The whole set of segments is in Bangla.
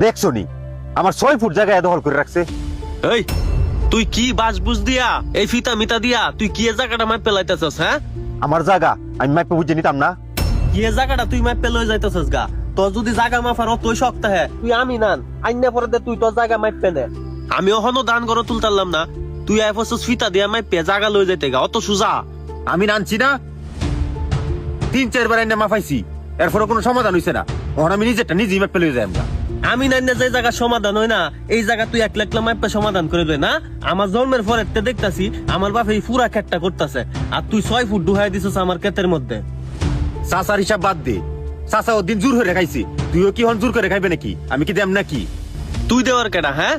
দেখছো নি আমার 6 ফুট জায়গায় দখল করে রাখছে। এই তুই কি বাস বুঝ দিয়া এই ফিতা মিতা দিয়া তুই কি এ জায়গাটা মাইপ পেলাইতেছস? হ্যাঁ, আমার জায়গা আমি মাইপে বুঝে নিতাম না? কি এ জায়গাটা তুই মাইপ পেলই যাইতেছস গা? তোর যদি জায়গা মাফার অতই শক্ত হে তুই আমি নান আইনা পরে দে তুই তোর জায়গা মাইপ পেনে। আমি ওখানো দান করে তুলতারলাম না, তুই আইফসস ফিতা দিয়া মাইপে জায়গা লই যাইতে গা, অত সুজা? আমি নানছি না, 3-4 বার এনে মাফাইছি, এরপরে কোনো সমাধান হইছে না। ওখান আমি নিজেরটা নিজেই মাইপে লই যাই। আমরা আমি নাই না যে জায়গা সমাধান হয় না এই জায়গা তুই এক লাখ মাইপে সমাধান করে দে না। আমার জন্মের পরে দেখতাছি আমার বাপ এই পুরা খেটটা করতেছে আর তুই 6 ফুট ডুহাই দিছস আমার ক্ষেতের মধ্যে। চাচার হিসাব বাদ দে, চাচা ওদিন জোর করে খাইছি, তুইও কি হন জোর করে খাইবে নাকি? আমি কি দেম নাকি? তুই দেওয়ার কেডা? হ্যাঁ,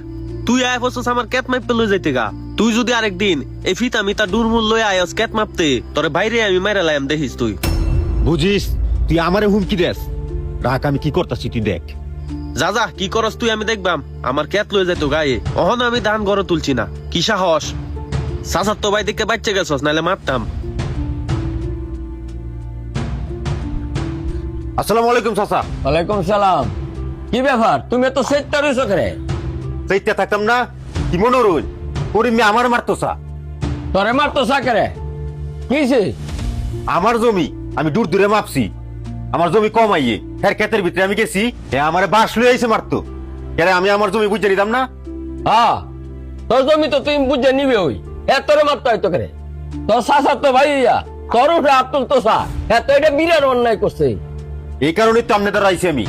তুই আইফসস আমার ক্যাত মাইপে লই যাইতে গা। তুই যদি আরেকদিন এই ফিতা মিতা ডুরমুল লই আয়স ক্যাত মাপতে তোরে বাইরে আমি মাইরা লাইম দেখিস তুই। বুঝিস তুই আমারে হুমকি দেস, রাখ আমি কি করতাছি তুই দেখ। যা যা কি করস তুই আমি দেখবাম, আমার ক্যাত লই যাইতো গায়ে। অহন আমি ধান গড়ে তুলছি না, কি সাহস? চাচার তো ভাই দিকে বাচ্চা গেছস নাহলে মারতাম। আসসালামু আলাইকুম চাচা। ওয়ালাইকুম সালাম। কি ব্যাপার, তুমি তো সেটটা রইছো করে? সেইটা থাকতাম না কি মনে রইল? করিম মিয়া আমার মারতো চা। তোরে মারতো সাকেরে কিছে? আমার জমি আমি দূর দূরে মাপছি, আমার জমি কমাইয়ে হ্যাঁ ক্ষেতের ভিতরে আমি গেছি, হ্যাঁ আমার বাস লই আইছে মারতো। কেন আমি আমার জমি বুঝে নিতাম না? হ্যাঁ, তোর জমি তো তুমি বুঝে নিবে। ওই হ্যাঁ তোরে মারতো হয়তো করে। তোর শাসার তো ভাইয়া তোর উঠে আব্দুল তো সা, হ্যাঁ তো এটা বিরাট অন্যায় করছে। এই কারণেই তো আপনাদের আইছি আমি,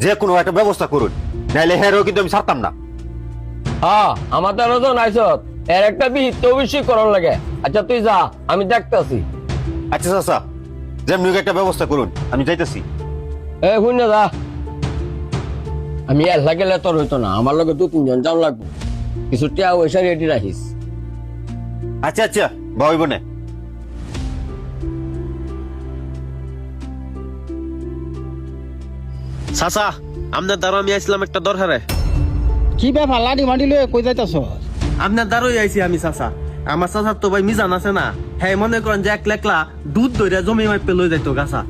যে কোনো একটা ব্যবস্থা করুন, নাইলে হ্যাঁ কিন্তু আমি ছাড়তাম না। হ্যাঁ, আমাদের ওজন আইসত এর একটা বিহিত তো অবশ্যই করার লাগে। আচ্ছা তুই যা, আমি দেখতেছি। আচ্ছা চাচা, যেমনি হোক একটা ব্যবস্থা করুন, আমি যাইতেছি। এ শুনে যা, আমি এলা গেলে তোর হইতো না, আমার লগে 2-3 জন যাও লাগবো। কিছু টিয়া পয়সা রেডি রাখিস। আচ্ছা আচ্ছা ভাই বোনে। চাচা আপনার দ্বারা আমি আইছিলাম একটা দরকারে। কি ব্যাপার লাডি মাডি লয়ে কই যাইতাছ? আপনার দ্বারই আইছি আমি চাচা। আমার চাচার তো ভাই মিজান আছে না, হ্যাঁ মনে করেন যে 1 লাখলা দুধ ধরে জমি মাইপে লই যাইতো গাছা।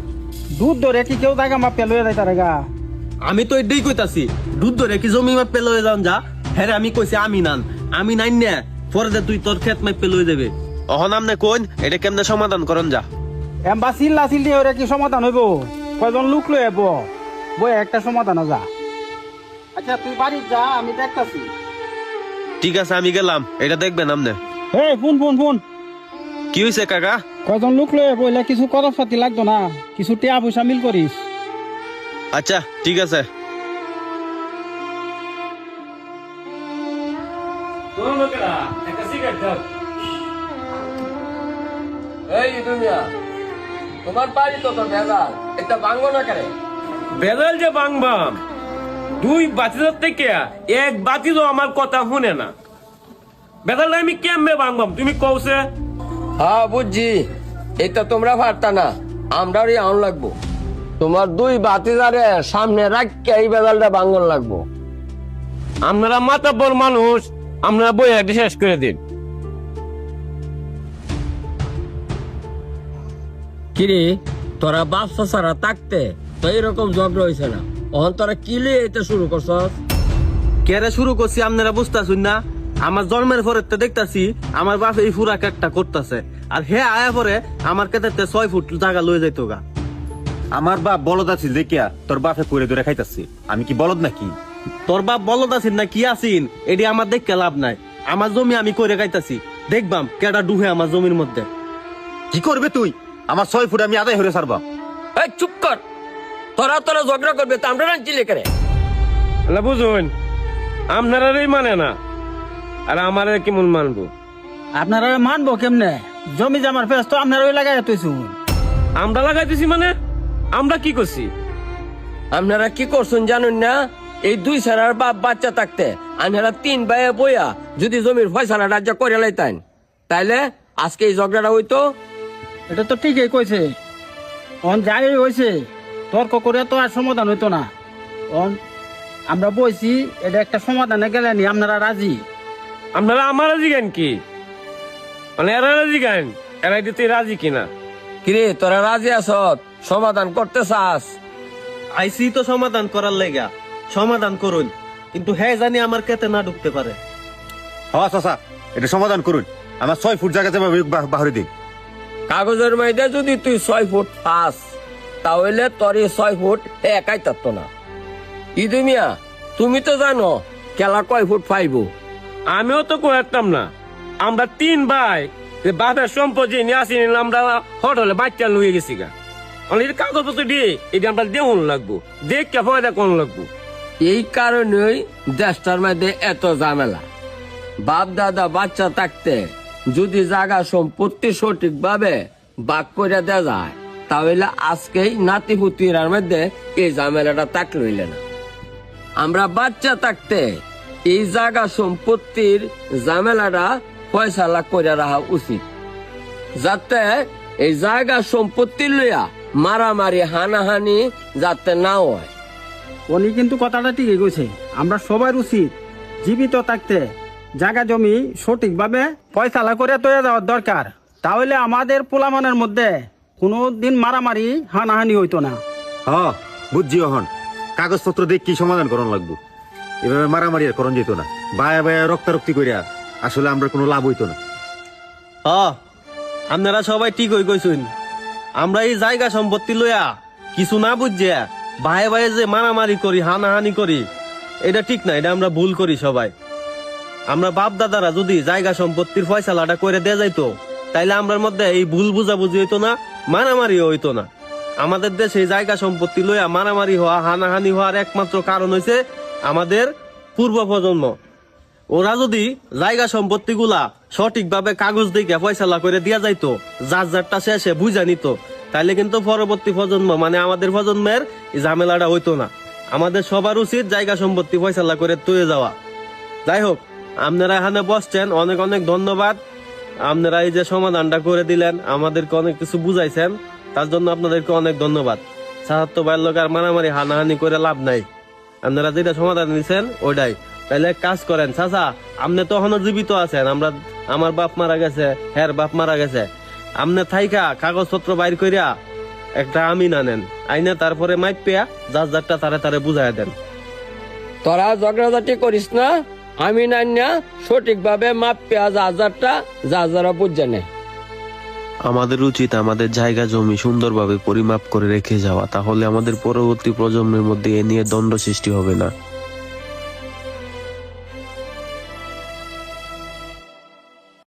দুধ ধরে কি কেউ জায়গা মাপে লয়ে যাইতারে গা? আমি তো এটাই কইতাছি, দুধ ধরে কি জমি মাইপে লই যান যা? হ্যাঁ আমি কইছি আমি নান, আমি নাইন না পরে যে তুই তোর ক্ষেত মাইপে লই যাবে। অহন আমনে কোন এটা কেমনে সমাধান করেন যা? এমবা চিল্লা চিল্লি ওরে কি সমাধান হইব? কয়জন লোক লয়ে আইব, বই একটা সমাধান যা। আচ্ছা তুই বাড়ি যা, আমি দেখতাছি। ঠিক আছে আমি গেলাম, এটা দেখবেন আমনে। হে ফোন ফোন ফোন, কি হইছে কাকা? কয়জন লোক লয়ে বইলে কিছু খরচ পাতি লাগতো না, কিছু টিয়া পয়সা মিল করিস। আচ্ছা ঠিক আছে। এই দুনিয়া, তোমার বাড়ি তো তোর ভেজাল, এটা ভাঙবো না কেন? বেদাল যে বাংবাম 2 বাতিদার থেকে 1 বাতিদও আমার কথা শুনে না। বেদাল আমি কেমনে বাংবাম তুমি কওছে? হ্যাঁ বুঝছি, এটা তোমরা পারতা না, আমরারই আউন লাগবো। তোমার 2 বাতিদারে সামনে রাখকে এই বেজালটা ভাঙন লাগবো। আপনারা মাতাব্বর মানুষ, আপনারা বই একটা শেষ করে দিন। কিরে তোরা বাপ সারা থাকতে তো এরকম ঝগড়া হয়েছে না, অহন তোরা কিলে এটা শুরু করছস? কেরে শুরু করছি আপনারা বুঝতাছুন না? আমার জন্মের পরে তো দেখতাছি আমার বাপ এই পুরা কাটটা করতেছে, আর হে আয়া পরে আমার কেতে 6 ফুট জায়গা লয়ে যাইতো গা। আমার বাপ বলদ আছিল দেখিয়া তোর বাপে করে ধরে খাইতাছি, আমি কি বলদ নাকি? তোর বাপ বলদ আছিন না কি আছিন এটি আমার দেখতে লাভ নাই। আমার জমি আমি করে গাইতাছি, দেখবাম কেডা ডুহে আমার জমির মধ্যে। কি করবে তুই? আমার 6 ফুট আমি আদায় হয়ে ছাড়বা। এই চুপ কর, তোরা তোরা ঝগড়া করবে তো আমরা রাঞ্চিলে করে। আল্লাহ বুঝুন, আপনারাই মানে না আর আমারে কেমন মানবো? আপনারা মানবো কেমনে? জমি জামার ফেস তো আপনারা ওই লাগাই তুইছুন। আমরা লাগাইতেছি মানে আমরা কি করছি? আপনারা কি করছেন জানুন না? এই 2 সারার বাপ বাচ্চা থাকতে আপনারা 3 ভাইয়ে বইয়া যদি জমির ফয়সালা রাজ্য করে লাইতেন, তাইলে আজকে এই ঝগড়াটা হইতো। এটা তো ঠিকই কইছে, অন যাই হয়েছে তর্ক করে তো আর সমাধান হইতো না। অন আমরা বইছি, এটা একটা সমাধানে গেলেনি, আপনারা রাজি? আপনারা আমার রাজি গান কি মানে এরা রাজি গান? এরা দিতে রাজি কিনা? কিরে তোরা রাজি আছ? সমাধান করতে চাস? আইসি তো সমাধান করার লেগা, সমাধান করুন, কিন্তু হ্যাঁ জানি আমার কেতে না ঢুকতে পারে। হ্যাঁ চাচা, এটা সমাধান করুন। আমার 6 ফুট জায়গা যাবে বাহরে দিন। কাগজের মধ্যে যদি তুই 6 ফুট পাস, তাহলে তোর এই 6 ফুট একাই থাকতো না। ইদু মিয়া, তুমি তো জানো খেলা কয় ফুট পাইবো। আমিও তো করতাম না। আমরা 3 ভাই যে বাপের সম্পত্তি নিয়ে আসি, আমরা হোটেলে বাচ্চা লুয়ে গেছি গা। অনেক কাগজপত্র দিয়ে এটা আমরা দেহন লাগবো, দেখে ফয়দা কোন লাগবো। এই কারণেই দেশটার মধ্যে এত ঝামেলা। বাপ দাদা বাচ্চা থাকতে যদি জায়গা সম্পত্তি সঠিকভাবে ভাগ করে দেওয়া যায়, তাহলে আজকেই নাতি পুতিরার মধ্যে এই ঝামেলাটা থাকলে হইলে না। আমরা বাচ্চা থাকতে এই জায়গা সম্পত্তির ঝামেলাটা ফয়সালা করে রাখা উচিত, যাতে এই জায়গা সম্পত্তি লইয়া মারামারি হানাহানি যাতে না হয়। উনি কিন্তু কথাটা ঠিকই কইছে। আমরা সবার উচিত জীবিত থাকতে জায়গা জমি সঠিকভাবে ফয়সালা করে তৈরি দেওয়ার দরকার। তাহলে আমাদের পোলামানের মধ্যে কোনো দিন মারামারি হানাহানি হইতো না। হ্যাঁ বুঝছি। হন কাগজপত্র দেখ কি সমাধান করন লাগবো। এভাবে মারামারি আর করন যেত না। বায়া বায়া রক্তারক্তি করিয়া আসলে আমরা কোনো লাভ হইতো না। আপনারা সবাই ঠিক হয়ে কইছেন। আমরা এই জায়গা সম্পত্তি লইয়া কিছু না বুঝছে ভাই ভাই যে মারামারি করি, হানাহানি করি, এটা ঠিক না। এটা আমরা ভুল করি সবাই। আমরা বাপ দাদারা যদি জায়গা সম্পত্তির ফয়সালাটা করে দেয়া যাইতো, তাইলে আমরার মধ্যে এই ভুল বুঝাবুঝি হইতো না, মারামারিও হইতো না। আমাদের দেশে এই জায়গা সম্পত্তি লইয়া মারামারি হওয়া, হানাহানি হওয়ার একমাত্র কারণ হইছে আমাদের পূর্ব প্রজন্ম। ওরা যদি জায়গা সম্পত্তি গুলা সঠিকভাবে কাগজ দিকে ফয়সালা করে দিয়া যাইতো, যার যারটা শেষে বুঝা নিত, তাইলে কিন্তু পরবর্তী প্রজন্ম মানে আমাদের প্রজন্মের এই ঝামেলাটা হইতো না। আমাদের সবার উচিত জায়গা সম্পত্তি ফয়সালা করে তুলে যাওয়া। যাই হোক, আপনারা এখানে বসছেন, অনেক অনেক ধন্যবাদ। আপনারা এই যে সমাধানটা করে দিলেন, আমাদেরকে অনেক কিছু বুঝাইছেন, তার জন্য আপনাদেরকে অনেক ধন্যবাদ। সাহায্য ভাইয়ের লোক আর মারামারি হানাহানি করে লাভ নাই। আপনারা যেটা সমাধান দিচ্ছেন ওইটাই। তাহলে এক কাজ করেন চাচা, আপনি তো এখনো জীবিত আছেন। আমার বাপ মারা গেছে, হ্যার বাপ মারা গেছে। আপনি থাইকা কাগজপত্র বাইর করিয়া একটা আমিন আনেন, আইনে তারপরে মাইক পেয়া যার যারটা তারে তারে বুঝাই দেন। তোরা ঝগড়াঝাটি করিস না, আমি না সঠিকভাবে মাপ পেঁয়াজ আজারটা যা যারা বুঝে নে। আমাদের উচিত আমাদের জায়গা জমি সুন্দরভাবে পরিমাপ করে রেখে যাওয়া, তাহলে আমাদের পরবর্তী প্রজন্মের মধ্যে এ নিয়ে দ্বন্দ্ব সৃষ্টি হবে না।